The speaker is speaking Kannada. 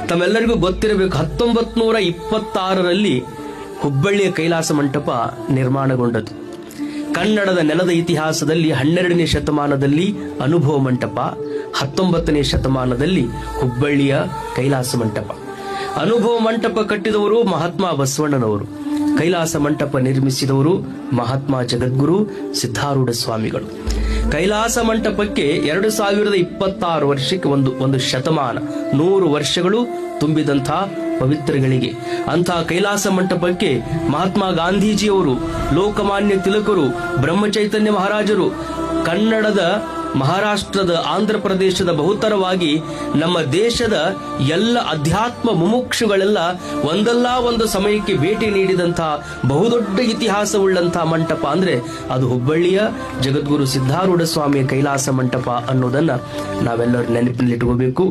ತಮ್ಮೆಲ್ಲರಿಗೂ ಗೊತ್ತಿರಬೇಕು, 1926ರಲ್ಲಿ ಹುಬ್ಬಳ್ಳಿಯ ಕೈಲಾಸ ಮಂಟಪ ನಿರ್ಮಾಣಗೊಂಡದ್ದು. ಕನ್ನಡದ ನೆಲದ ಇತಿಹಾಸದಲ್ಲಿ 12ನೇ ಶತಮಾನದಲ್ಲಿ ಅನುಭವ ಮಂಟಪ, 19ನೇ ಶತಮಾನದಲ್ಲಿ ಹುಬ್ಬಳ್ಳಿಯ ಕೈಲಾಸ ಮಂಟಪ. ಅನುಭವ ಮಂಟಪ ಕಟ್ಟಿದವರು ಮಹಾತ್ಮ ಬಸವಣ್ಣನವರು, ಕೈಲಾಸ ಮಂಟಪ ನಿರ್ಮಿಸಿದವರು ಮಹಾತ್ಮ ಜಗದ್ಗುರು ಸಿದ್ಧಾರೂಢ ಸ್ವಾಮಿಗಳು. ಕೈಲಾಸ ಮಂಟಪಕ್ಕೆ 2026 ವರ್ಷಕ್ಕೆ ಒಂದು ಶತಮಾನ, 100 ವರ್ಷಗಳು ತುಂಬಿದಂಥ ಪವಿತ್ರಗಳಿಗೆ. ಅಂಥ ಕೈಲಾಸ ಮಂಟಪಕ್ಕೆ ಮಹಾತ್ಮ ಗಾಂಧೀಜಿಯವರು, ಲೋಕಮಾನ್ಯ ತಿಲಕರು, ಬ್ರಹ್ಮಚೈತನ್ಯ ಮಹಾರಾಜರು, ಕನ್ನಡದ, ಮಹಾರಾಷ್ಟ್ರದ, ಆಂಧ್ರ ಪ್ರದೇಶದ, ಬಹುತರವಾಗಿ ನಮ್ಮ ದೇಶದ ಎಲ್ಲ ಅಧ್ಯಾತ್ಮ ಮುಮುಕ್ಷುಗಳೆಲ್ಲ ಒಂದಲ್ಲ ಒಂದು ಸಮಯಕ್ಕೆ ಭೇಟಿ ನೀಡಿದಂತಹ ಬಹುದೊಡ್ಡ ಇತಿಹಾಸವುಳ್ಳಂತಹ ಮಂಟಪ ಅಂದ್ರೆ ಅದು ಹುಬ್ಬಳ್ಳಿಯ ಜಗದ್ಗುರು ಸಿದ್ಧಾರೂಢ ಸ್ವಾಮಿಯ ಕೈಲಾಸ ಮಂಟಪ ಅನ್ನೋದನ್ನ ನಾವೆಲ್ಲರೂ ನೆನಪಿನಲ್ಲಿಟ್ಕೋಬೇಕು.